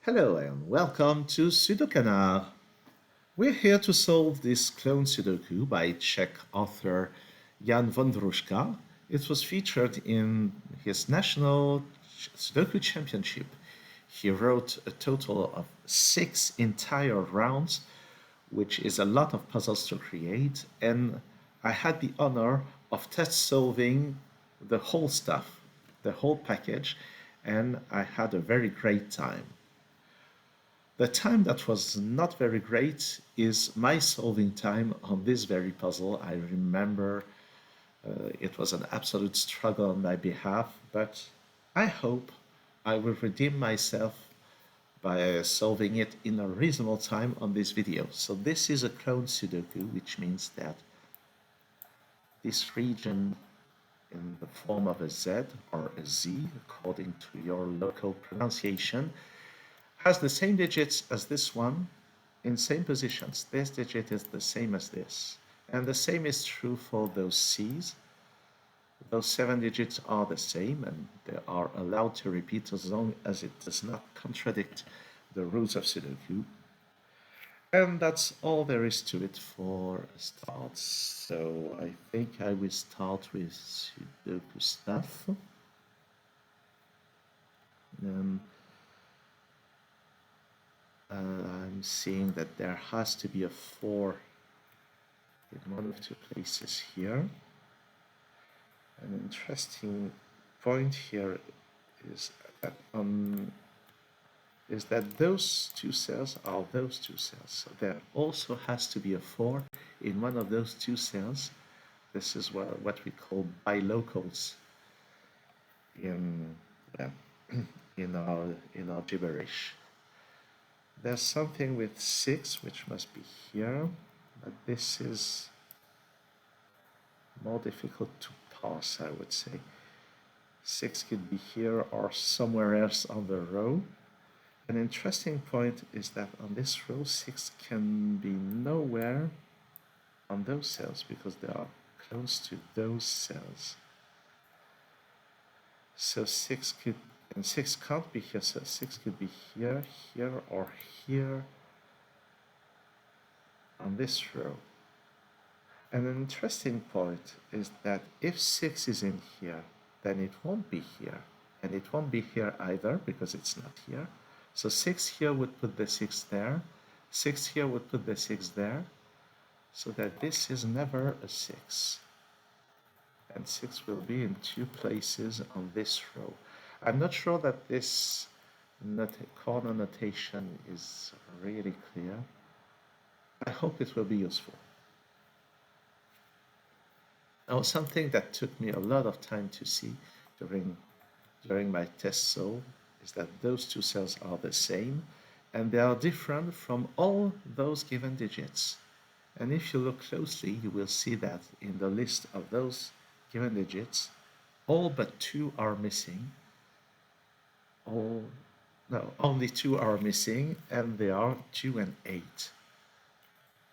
Hello and welcome to SudoKanard. We're here to solve this clone Sudoku by Czech author Jan Vondruška. It was featured in his national Sudoku Championship. He wrote a total of 6 entire rounds, which is a lot of puzzles to create, and I had the honor of test solving the whole stuff, the whole package, and I had a very great time. The time that was not very great is my solving time on this very puzzle. I remember it was an absolute struggle on my behalf, but I hope I will redeem myself by solving it in a reasonable time on this video. So this is a clone Sudoku, which means that this region in the form of a Z or a Z, according to your local pronunciation, has the same digits as this one in same positions. This digit is the same as this. And the same is true for those C's. Those 7 digits are the same and they are allowed to repeat as long as it does not contradict the rules of Sudoku. And that's all there is to it for a start. So I think I will start with Sudoku stuff. I'm seeing that there has to be a 4 in one of 2 places here. An interesting point here is that those 2 cells are those 2 cells. So there also has to be a 4 in one of those 2 cells. This is what we call bilocals in our gibberish. There's something with 6 which must be here, but this is more difficult to parse, I would say. 6 could be here or somewhere else on the row. An interesting point is that on this row 6 can be nowhere on those cells because they are close to those cells. So 6 can't be here, so 6 could be here, here, or here on this row. And an interesting point is that if 6 is in here, then it won't be here. And it won't be here either because it's not here. So 6 here would put the 6 there. 6 here would put the 6 there. So that this is never a 6. And 6 will be in 2 places on this row. I'm not sure that this corner notation is really clear. I hope it will be useful. Now, something that took me a lot of time to see during my test solve is that those 2 cells are the same and they are different from all those given digits. And if you look closely, you will see that in the list of those given digits, all but 2 are missing. Only 2 are missing, and they are 2 and 8.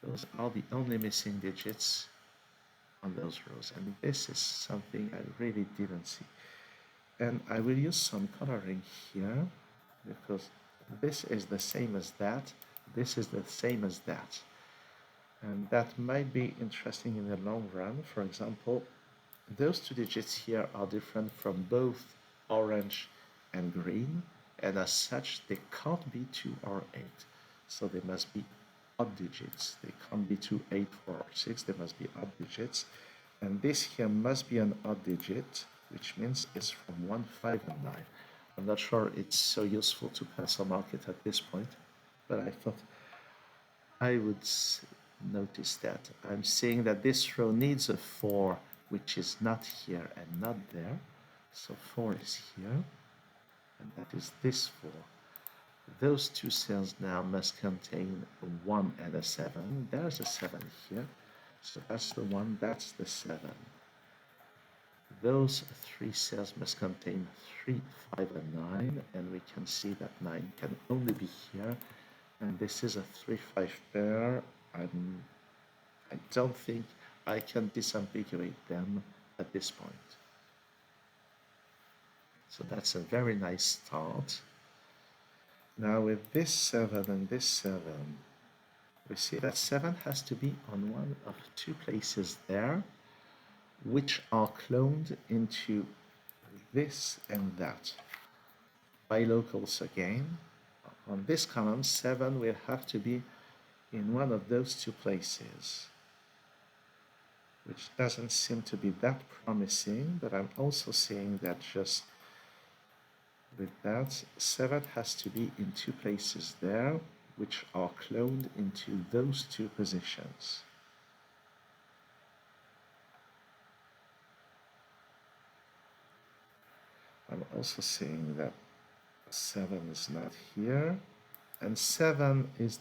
Those are the only missing digits on those rows, and this is something I really didn't see. And I will use some coloring here, because this is the same as that, this is the same as that. And that might be interesting in the long run. For example, those 2 digits here are different from both orange and green, and as such they can't be 2 or 8, so they must be odd digits. They can't be 2, 8, 4 or 6, they must be odd digits, and this here must be an odd digit, which means it's from 1, 5 and 9. I'm not sure it's so useful to pencil mark it at this point, but I thought I would notice that. I'm seeing that this row needs a 4, which is not here and not there, so 4 is here. And that is this 4. Those 2 cells now must contain a 1 and a 7. There's a 7 here. So that's the 1, that's the 7. Those 3 cells must contain 3, 5, and 9. And we can see that 9 can only be here. And this is a 3, 5 pair. I don't think I can disambiguate them at this point. So that's a very nice start. Now with this 7 and this 7, we see that 7 has to be on one of two places there, which are cloned into this and that. Bilocals again. On this column, 7 will have to be in one of those two places, which doesn't seem to be that promising, but I'm also seeing that just with that, 7 has to be in two places there, which are cloned into those two positions. I'm also seeing that 7 is not here, and 7 is,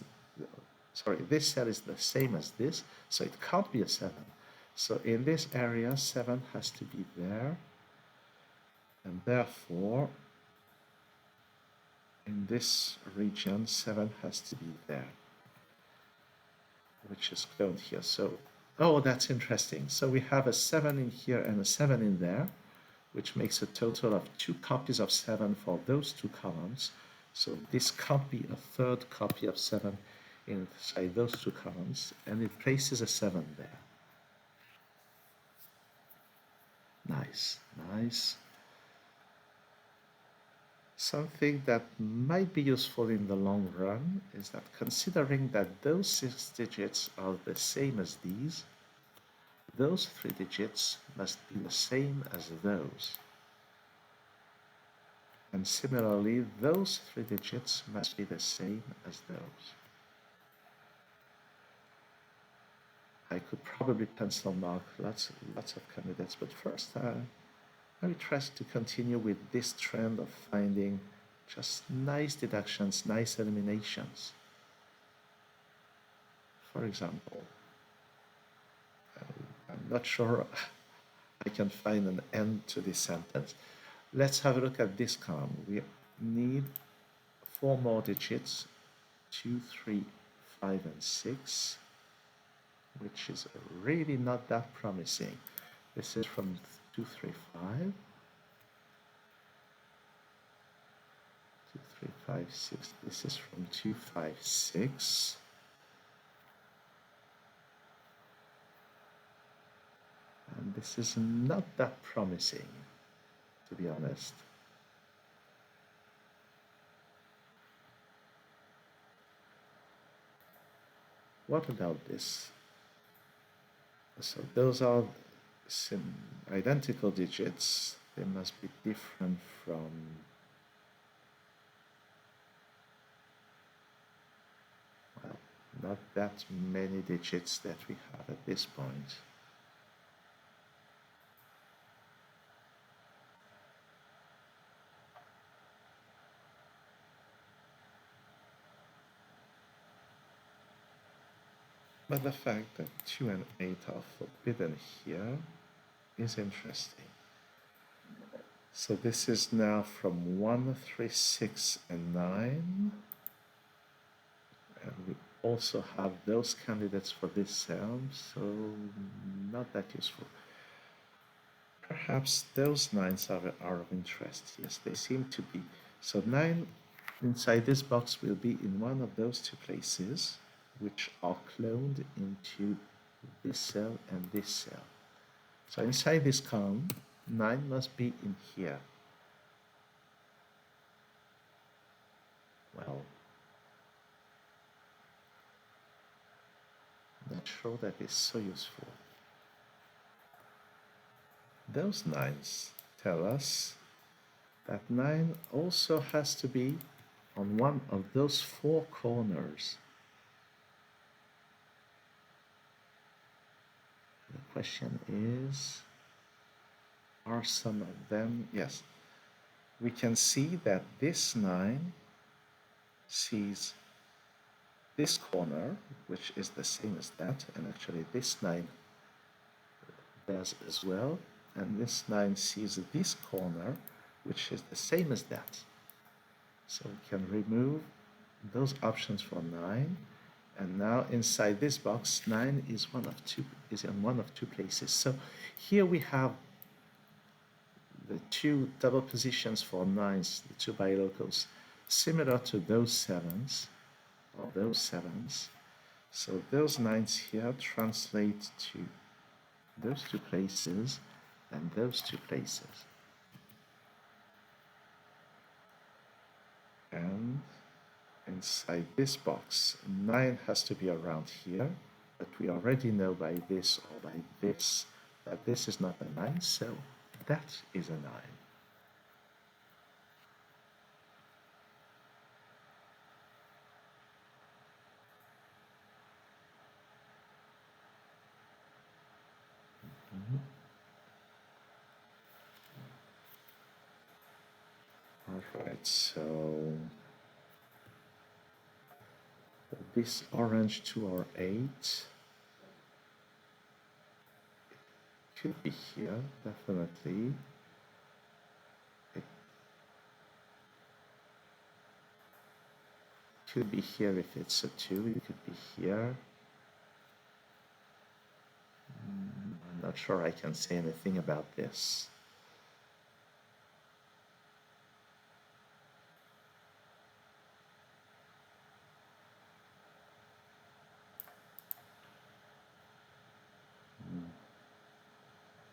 sorry, this cell is the same as this, so it can't be a 7. So in this area, 7 has to be there, and therefore, in this region, 7 has to be there, which is cloned here. So, oh, that's interesting. So we have a 7 in here and a 7 in there, which makes a total of 2 copies of 7 for those two columns. So this can't be a third copy of 7 inside those two columns, and it places a 7 there. Nice, nice. Something that might be useful in the long run is that considering that those 6 digits are the same as these, those 3 digits must be the same as those. And similarly, those 3 digits must be the same as those. I could probably pencil mark lots of candidates, but first I will try to continue with this trend of finding just nice deductions, nice eliminations. For example, I'm not sure I can find an end to this sentence. Let's have a look at this column. We need 4 more digits, 2, 3, 5, and 6, which is really not that promising. This is from 2, 3, 5. 2, 3, 5, 6. This is from 2, 5, 6. And this is not that promising, to be honest. What about this? So those are identical digits. They must be different from, well, not that many digits that we have at this point. But the fact that 2 and 8 are forbidden here is interesting. So this is now from 1, 3, 6, and 9. And we also have those candidates for this cell, so not that useful. Perhaps those 9s are of interest. Yes, they seem to be. So 9 inside this box will be in one of those two places, which are cloned into this cell and this cell. So inside this column, 9 must be in here. Well, not sure that is so useful. Those 9s tell us that 9 also has to be on one of those 4 corners. The question is, are some of them? Yes. We can see that this 9 sees this corner, which is the same as that, and actually this 9 does as well, and this 9 sees this corner, which is the same as that. So we can remove those options for 9, and now inside this box, 9 is in one of two places. So here we have the 2 double positions for 9s, the 2 bilocals. similar to those sevens, or those sevens. So those nines here translate to those two places and those two places. And inside this box, 9 has to be around here, but we already know by this or by this that this is not a 9, so that is a 9. All right, so this orange 2 or 8 could be here, definitely. It could be here if it's a 2, it could be here. I'm not sure I can say anything about this.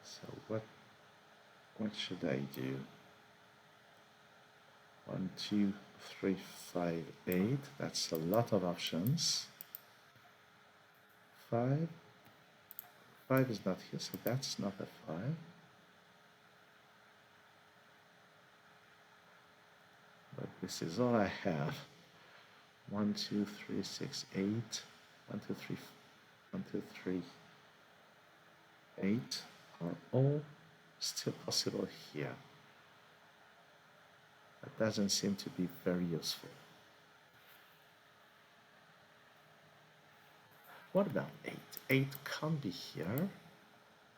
So what should I do? 1, 2, 3, 5, 8. That's a lot of options. 5. 5 is not here, so that's not a 5. But this is all I have. 1, 2, 3, 6, 8. 1, 2, 3, 1, 2, 3, 8 are all still possible here. That doesn't seem to be very useful. What about 8? 8 can't be here,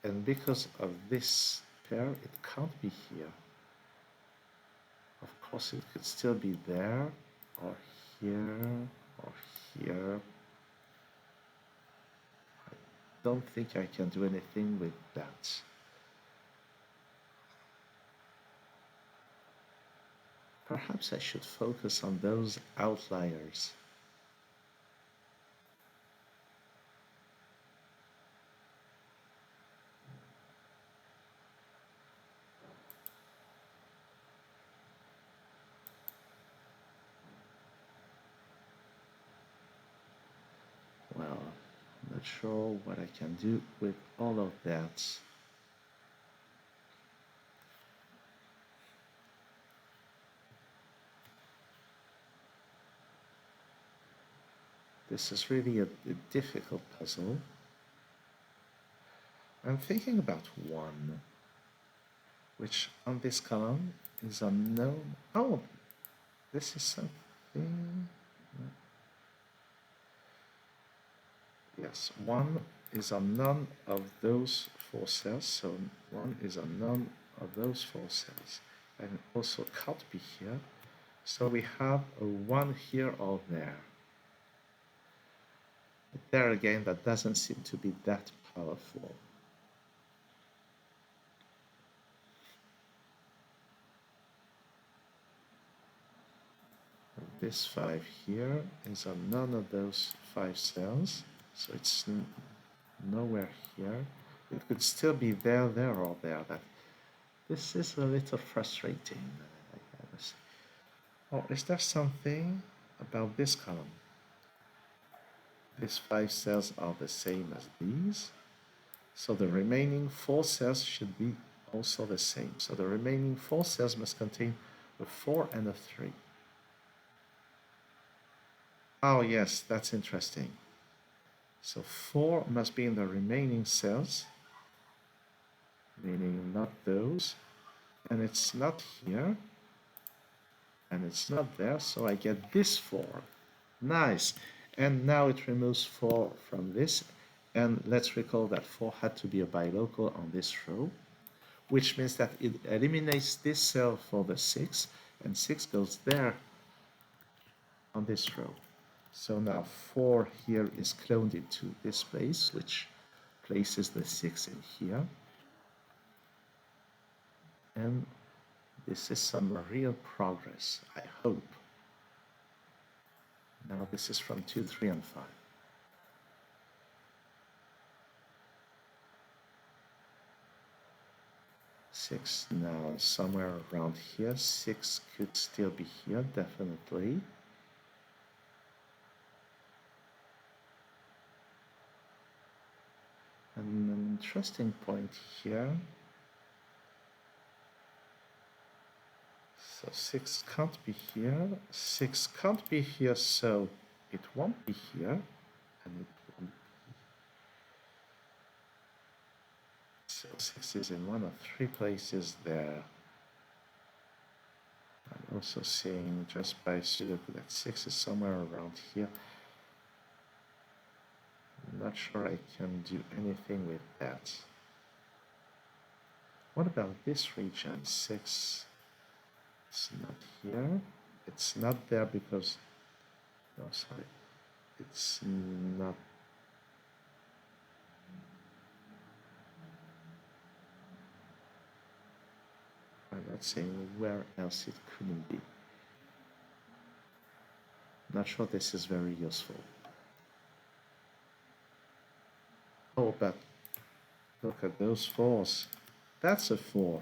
and because of this pair, it can't be here. Of course, it could still be there, or here, or here. I don't think I can do anything with that. Perhaps I should focus on those outliers. Well, I'm not sure what I can do with all of that. This is really a difficult puzzle. I'm thinking about 1, which on this column is unknown. Oh, this is something. Yes, 1 is on none of those 4 cells, so 1 is on none of those 4 cells. And also can't be here, so we have a 1 here or there. But there again, that doesn't seem to be that powerful. This 5 here is on none of those 5 cells, so it's nowhere here. It could still be there, there, or there. This is a little frustrating. Oh, is there something about this column? These 5 cells are the same as these, so the remaining 4 cells should be also the same. So the remaining 4 cells must contain a 4 and a 3. Oh yes, that's interesting. So 4 must be in the remaining cells, meaning not those, and it's not here, and it's not there, so I get this 4. Nice. And now it removes 4 from this, and let's recall that 4 had to be a bilocal on this row, which means that it eliminates this cell for the 6, and 6 goes there on this row. So now 4 here is cloned into this place, which places the 6 in here. And this is some real progress, I hope. Now this is from 2, 3, and 5. Six now somewhere around here. 6 could still be here, definitely. An interesting point here. So 6 can't be here. 6 can't be here, so it won't be here. And it won't be. So 6 is in one of 3 places there. I'm also seeing just by Sudoku that 6 is somewhere around here. I'm not sure I can do anything with that. What about this region? 6. It's not here. It's not there because, no, sorry. It's not. I'm not saying where else it couldn't be. Not sure this is very useful. Oh, but look at those 4s. That's a 4,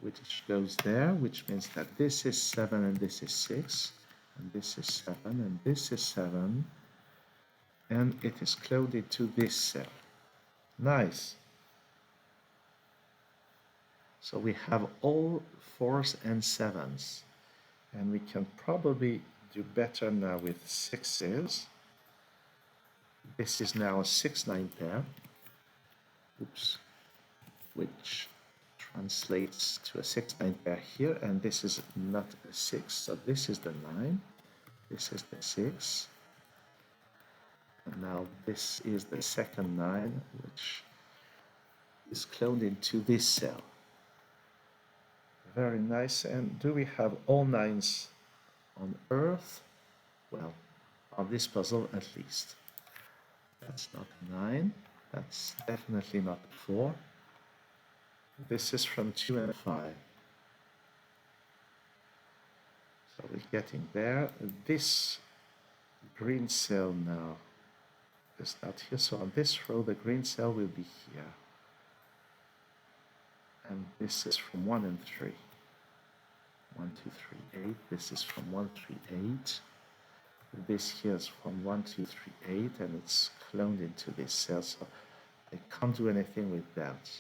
which goes there, which means that this is 7 and this is 6, and this is 7 and this is 7, and it is cloned into this cell. Nice. So we have all 4s and 7s, and we can probably do better now with 6s. This is now a 6-9 pair, oops, which translates to a 6-9 pair here, and this is not a 6, so this is the 9, this is the 6, and now this is the second 9, which is cloned into this cell. Very nice. And do we have all 9s on Earth? Well, on this puzzle at least. That's not 9, that's definitely not 4. This is from 2 and 5. So we're getting there. This green cell now is not here. So on this row, the green cell will be here. And this is from 1 and 3. 1, 2, 3, 8. This is from 1, 3, 8. This here is from 1, 2, 3, 8, and it's cloned into this cell, so I can't do anything with that.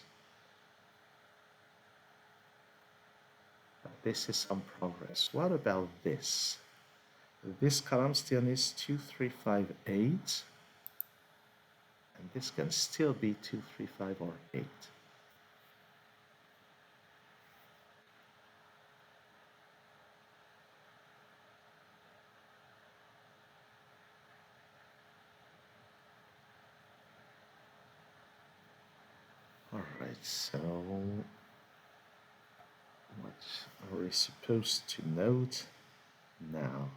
But this is some progress. What about this? This column still needs 2, 3, 5, 8, and this can still be 2, 3, 5, or 8. Alright, so what are we supposed to note now?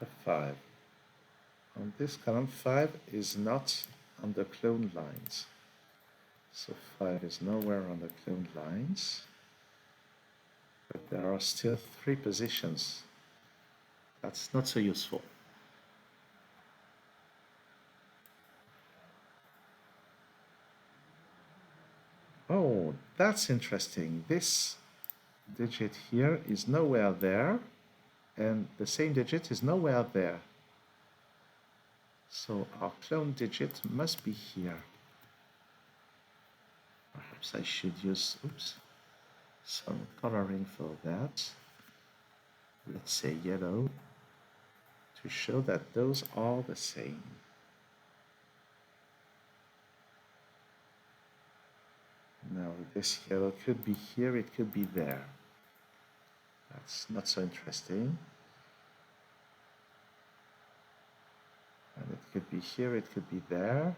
A 5. On this column, 5 is not on the clone lines. So 5 is nowhere on the clone lines. But there are still 3 positions. That's not so useful. Oh, that's interesting. This digit here is nowhere there, and the same digit is nowhere there. So our clone digit must be here. Perhaps I should use, oops, some coloring for that. Let's say yellow, to show that those are the same. Now this yellow could be here, it could be there. That's not so interesting. And it could be here, it could be there.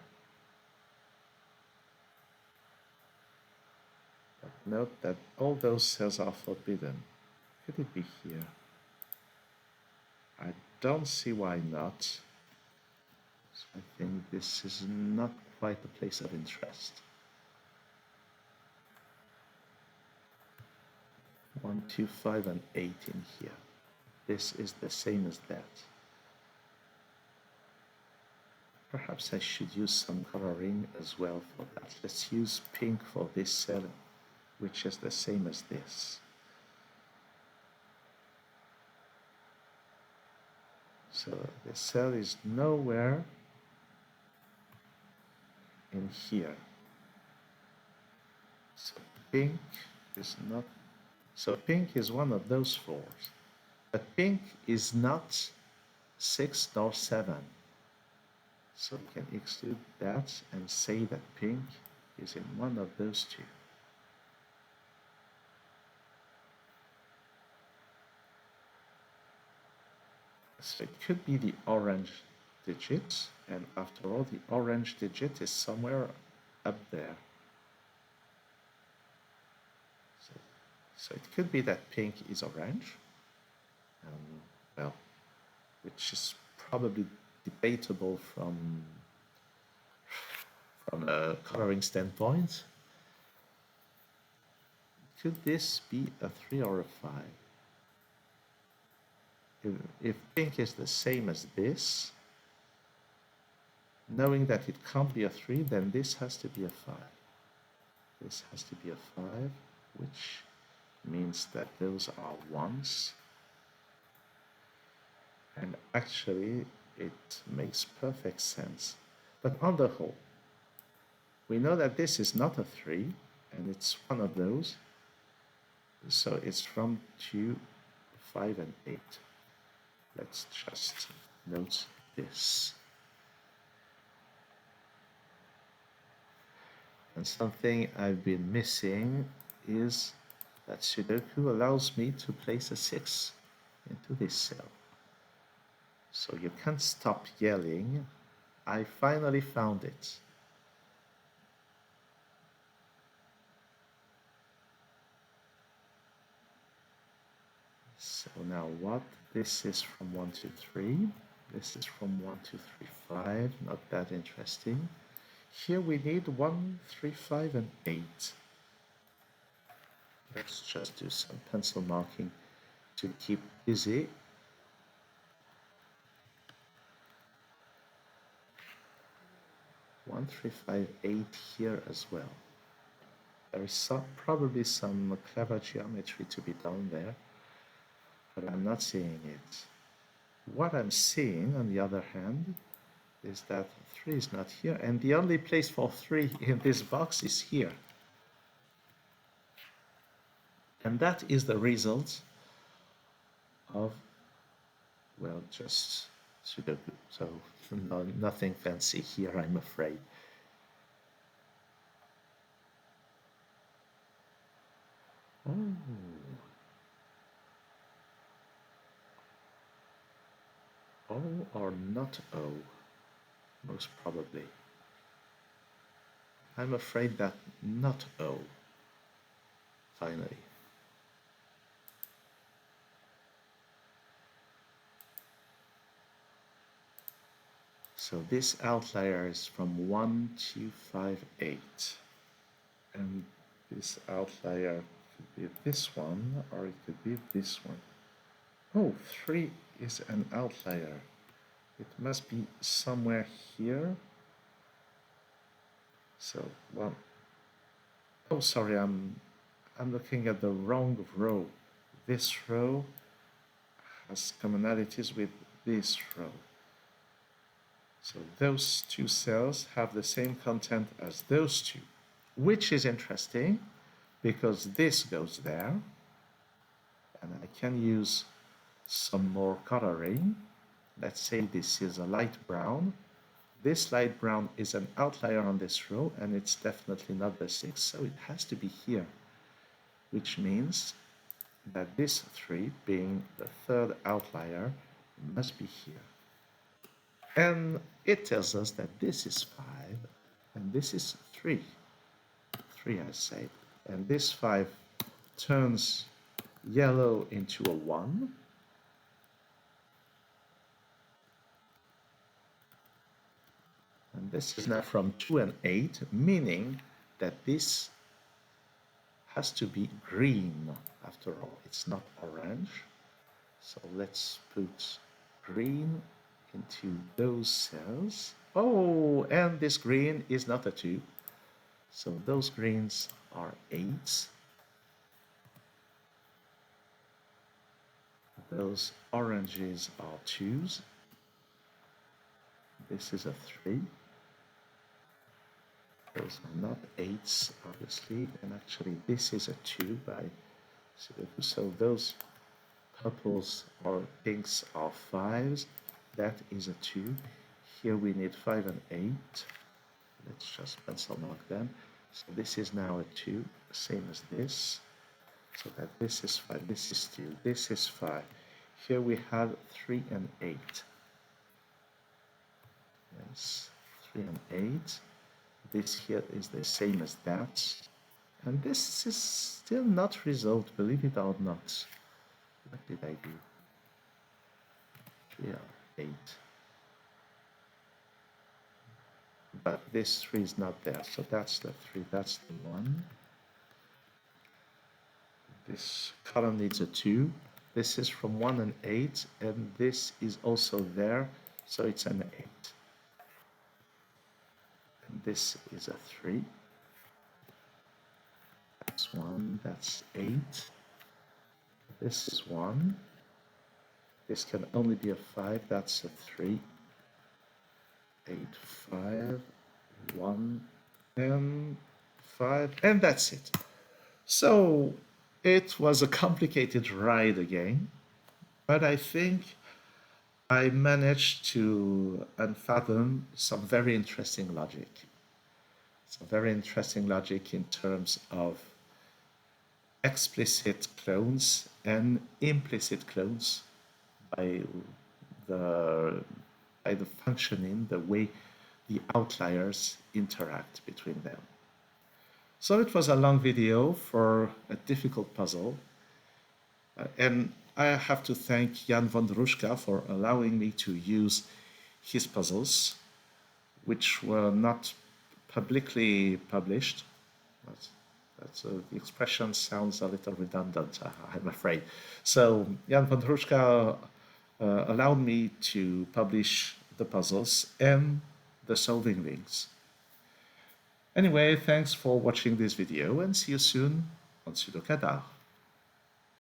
But note that all those cells are forbidden. Could it be here? I don't see why not. So I think this is not quite the place of interest. 1, 2, 5, and 8 in here. This is the same as that. Perhaps I should use some coloring as well for that. Let's use pink for this cell, which is the same as this. So the cell is nowhere in here. So pink is not, so pink is one of those fours. But pink is not 6 nor 7. So we can exclude that and say that pink is in one of those two. So it could be the orange digit, and after all, the orange digit is somewhere up there. So it could be that pink is orange, well, which is probably debatable from a coloring standpoint. Could this be a 3 or a 5? If pink is the same as this, knowing that it can't be a 3, then this has to be a 5. This has to be a 5, which means that those are 1s. And actually, it makes perfect sense. But on the whole, we know that this is not a 3, and it's one of those. So it's from 2, 5, and 8. Let's just note this. And something I've been missing is that Sudoku allows me to place a 6 into this cell. So you can't stop yelling. I finally found it. So now what? This is from 1, 2, 3. This is from 1, 2, 3, 5. Not that interesting. Here we need 1, 3, 5, and 8. Let's just do some pencil marking to keep busy. One, 3, 5, 8 here as well. There is probably some clever geometry to be done there, but I'm not seeing it. What I'm seeing, on the other hand, is that 3 is not here, and the only place for 3 in this box is here. And that is the result of, well, just Sudoku. So nothing fancy here, I'm afraid. Oh. O or not O, most probably. I'm afraid that not O, finally. So this outlier is from 1, 2, 5, 8. And this outlier could be this one, or it could be this one. Oh, 3 is an outlier. It must be somewhere here. So, well, oh, sorry, I'm looking at the wrong row. This row has commonalities with this row. So those two cells have the same content as those two, which is interesting because this goes there, and I can use some more coloring. Let's say this is a light brown. This light brown is an outlier on this row, and it's definitely not the 6, so it has to be here, which means that this 3, being the third outlier, must be here. And it tells us that this is 5, and this is 3. 3, I say. And this 5 turns yellow into a 1. And this is now from 2 and 8, meaning that this has to be green after all. It's not orange. So let's put green into those cells. Oh, and this green is not a 2. So those greens are 8s. Those oranges are 2s. This is a 3. Those are not 8s, obviously, and actually this is a 2 by Sudoku. So those purples or pinks are 5s. That is a 2. Here we need 5 and 8. Let's just pencil mark them. So this is now a 2, same as this. So that this is 5, this is 2, this is 5. Here we have 3 and 8. Yes, 3 and 8. This here is the same as that. And this is still not resolved, believe it or not. What did I do? 3 or 8. But this 3 is not there, so that's the 3, that's the 1. This column needs a 2. This is from 1 and 8, and this is also there, so it's an 8. And this is a 3. That's 1, that's 8. This is 1. This can only be a 5, that's a 3. 8, 5, 1, and 5, and that's it. So it was a complicated ride again, but I think I managed to unfathom some very interesting logic. Some very interesting logic in terms of explicit clones and implicit clones by the functioning, the way the outliers interact between them. So it was a long video for a difficult puzzle. And I have to thank Jan Vondruška for allowing me to use his puzzles, which were not publicly published. The expression sounds a little redundant, I'm afraid. So Jan Vondruška allowed me to publish the puzzles and the solving links. Anyway, thanks for watching this video and see you soon on SudoKanard.